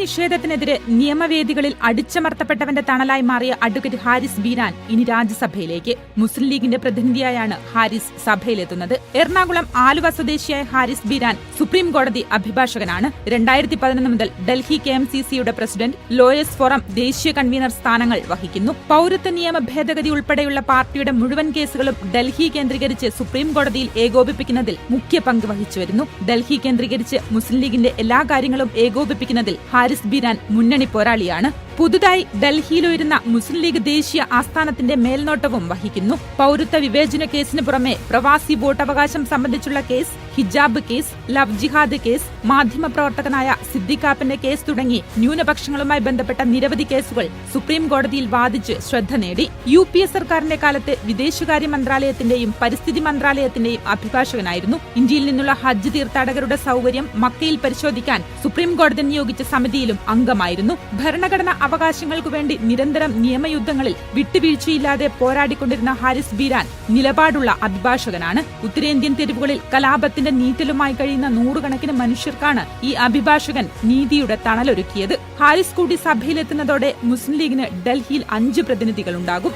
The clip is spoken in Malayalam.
നിഷേധത്തിനെതിരെ നിയമവേദികളിൽ അടിച്ചമർത്തപ്പെട്ടവന്റെ തണലായി മാറിയ അഡ്വക്കേറ്റ് ഹാരിസ് ബീരാൻ ഇനി രാജ്യസഭയിലേക്ക്. മുസ്ലിം ലീഗിന്റെ പ്രതിനിധിയായാണ് ഹാരിസ് സഭയിലെത്തുന്നത്. എറണാകുളം ആലുവ സ്വദേശിയായ ഹാരിസ് ബീരാൻ സുപ്രീം കോടതി അഭിഭാഷകനാണ്. 2011 മുതൽ ഡൽഹി KMCCയുടെ പ്രസിഡന്റ്, ലോയേഴ്സ് ഫോറം ദേശീയ കൺവീനർ സ്ഥാനങ്ങൾ വഹിക്കുന്നു. പൗരത്വ നിയമ ഭേദഗതി ഉൾപ്പെടെയുള്ള പാർട്ടിയുടെ മുഴുവൻ കേസുകളും ഡൽഹി കേന്ദ്രീകരിച്ച് സുപ്രീം കോടതിയിൽ ഏകോപിപ്പിക്കുന്നതിൽ മുഖ്യ പങ്ക് വഹിച്ചുവരുന്നു. ഡൽഹി കേന്ദ്രീകരിച്ച് മുസ്ലിം ലീഗിന്റെ എല്ലാ കാര്യങ്ങളും ഏകോപിപ്പിക്കുന്നതിൽ ഹാരിസ് ബീരാൻ മുന്നണി പോരാളിയാണ്. പുതുതായി ഡൽഹിയിലുയരുന്ന മുസ്ലിം ലീഗ് ദേശീയ ആസ്ഥാനത്തിന്റെ മേൽനോട്ടവും വഹിക്കുന്നു. പൗരത്വ വിവേചന കേസിന് പുറമെ പ്രവാസി വോട്ടവകാശം സംബന്ധിച്ചുള്ള കേസ്, ഹിജാബ് കേസ്, ലവ് ജിഹാദ് കേസ്, മാധ്യമപ്രവർത്തകനായ സിദ്ദിഖാപ്പന്റെ കേസ് തുടങ്ങി ന്യൂനപക്ഷങ്ങളുമായി ബന്ധപ്പെട്ട നിരവധി കേസുകൾ സുപ്രീം കോടതിയിൽ വാദിച്ച് ശ്രദ്ധ നേടി. UPA സർക്കാരിന്റെ കാലത്ത് വിദേശകാര്യ മന്ത്രാലയത്തിന്റെയും പരിസ്ഥിതി മന്ത്രാലയത്തിന്റെയും അഭിഭാഷകനായിരുന്നു. ഇന്ത്യയിൽ നിന്നുള്ള ഹജ്ജ് തീർത്ഥാടകരുടെ സൗകര്യം മക്കയിൽ പരിശോധിക്കാൻ സുപ്രീം കോടതി നിയോഗിച്ച സമിതിയിലും അംഗമായിരുന്നു. ഭരണഘടന അവകാശങ്ങൾക്കു വേണ്ടി നിരന്തരം നിയമയുദ്ധങ്ങളിൽ വിട്ടുവീഴ്ചയില്ലാതെ പോരാടിക്കൊണ്ടിരുന്ന ഹാരിസ് ബീരാൻ നിലപാടുള്ള അഭിഭാഷകനാണ്. ഉത്തരേന്ത്യൻ തെരുവുകളിൽ കലാപത്തിന്റെ നീറ്റലുമായി കഴിയുന്ന നൂറുകണക്കിന് മനുഷ്യർക്കാണ് ഈ അഭിഭാഷകൻ നീതിയുടെ തണലൊരുക്കിയത്. ഹാരിസ് കൂടി സഭയിലെത്തുന്നതോടെ മുസ്ലിം ലീഗിന് ഡൽഹിയിൽ 5 പ്രതിനിധികളുണ്ടാകും.